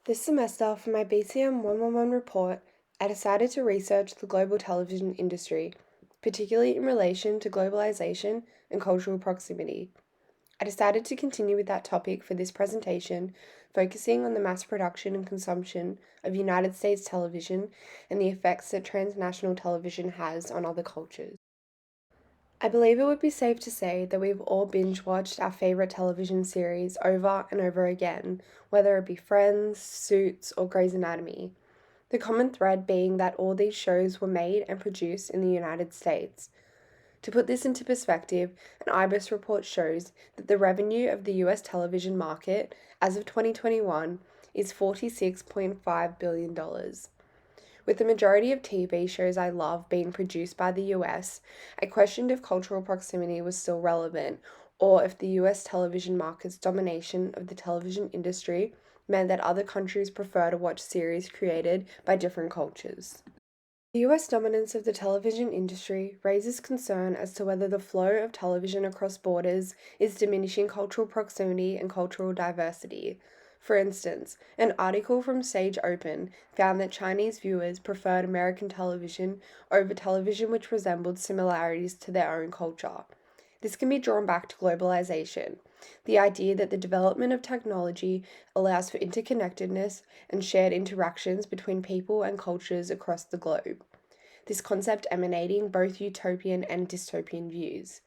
This semester, for my BCM111 report, I decided to research the global television industry, particularly in relation to globalization and cultural proximity. I decided to continue with that topic for this presentation, focusing on the mass production and consumption of United States television and the effects that transnational television has on other cultures. I believe it would be safe to say that we've all binge-watched our favorite television series over and over again, whether it be Friends, Suits, or Grey's Anatomy. The common thread being that all these shows were made and produced in the United States. To put this into perspective, an IBIS report shows that the revenue of the US television market as of 2021 is $46.5 billion. With the majority of TV shows I love being produced by the US, I questioned if cultural proximity was still relevant, or if the US television market's domination of the television industry meant that other countries prefer to watch series created by different cultures. The US dominance of the television industry raises concern as to whether the flow of television across borders is diminishing cultural proximity and cultural diversity. For instance, an article from Sage Open found that Chinese viewers preferred American television over television which resembled similarities to their own culture. This can be drawn back to globalization, the idea that the development of technology allows for interconnectedness and shared interactions between people and cultures across the globe. This concept emanating both utopian and dystopian views.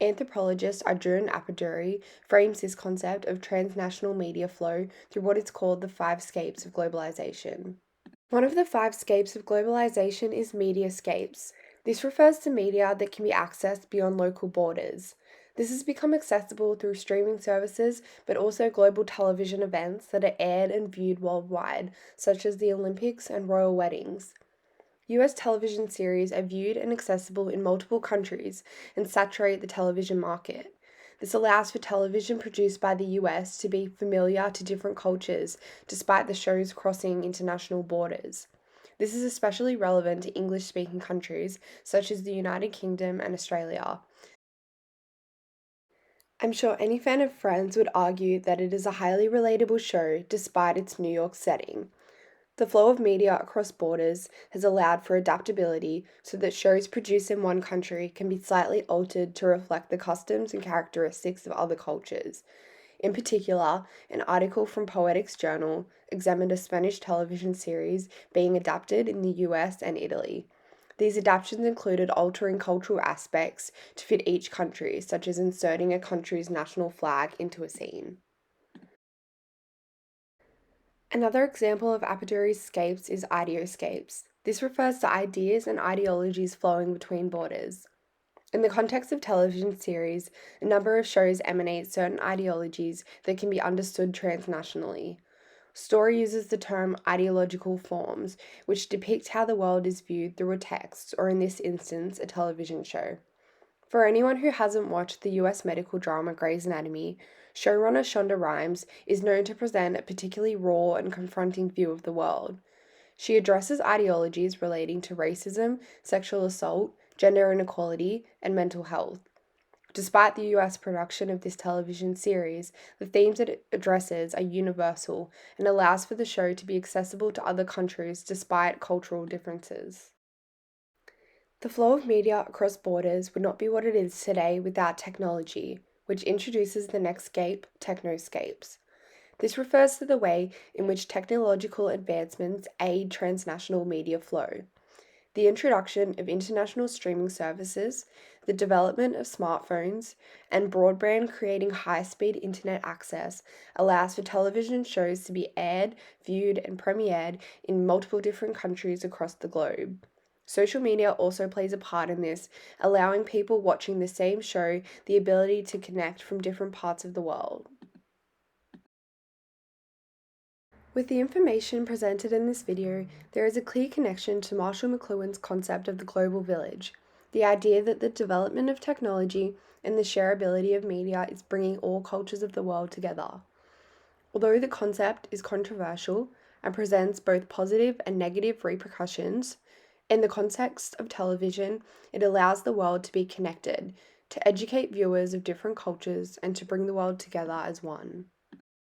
Anthropologist Arjun Appaduri frames this concept of transnational media flow through what is called the 5 Scapes of globalization. One of the 5 Scapes of globalization is Mediascapes. This refers to media that can be accessed beyond local borders. This has become accessible through streaming services, but also global television events that are aired and viewed worldwide, such as the Olympics and royal weddings. US television series are viewed and accessible in multiple countries and saturate the television market. This allows for television produced by the US to be familiar to different cultures, despite the shows crossing international borders. This is especially relevant to English-speaking countries such as the United Kingdom and Australia. I'm sure any fan of Friends would argue that it is a highly relatable show despite its New York setting. The flow of media across borders has allowed for adaptability so that shows produced in one country can be slightly altered to reflect the customs and characteristics of other cultures. In particular, an article from Poetics Journal examined a Spanish television series being adapted in the US and Italy. These adaptations included altering cultural aspects to fit each country, such as inserting a country's national flag into a scene. Another example of Appaduri's scapes is Ideoscapes. This refers to ideas and ideologies flowing between borders. In the context of television series, a number of shows emanate certain ideologies that can be understood transnationally. Story uses the term ideological forms, which depict how the world is viewed through a text, or in this instance, a television show. For anyone who hasn't watched the US medical drama Grey's Anatomy, showrunner Shonda Rhimes is known to present a particularly raw and confronting view of the world. She addresses ideologies relating to racism, sexual assault, gender inequality, and mental health. Despite the US production of this television series, the themes it addresses are universal and allows for the show to be accessible to other countries despite cultural differences. The flow of media across borders would not be what it is today without technology, which introduces the next scape, technoscapes. This refers to the way in which technological advancements aid transnational media flow. The introduction of international streaming services, the development of smartphones, and broadband creating high-speed internet access allows for television shows to be aired, viewed, and premiered in multiple different countries across the globe. Social media also plays a part in this, allowing people watching the same show the ability to connect from different parts of the world. With the information presented in this video, there is a clear connection to Marshall McLuhan's concept of the global village, the idea that the development of technology and the shareability of media is bringing all cultures of the world together. Although the concept is controversial and presents both positive and negative repercussions, in the context of television, it allows the world to be connected, to educate viewers of different cultures, and to bring the world together as one.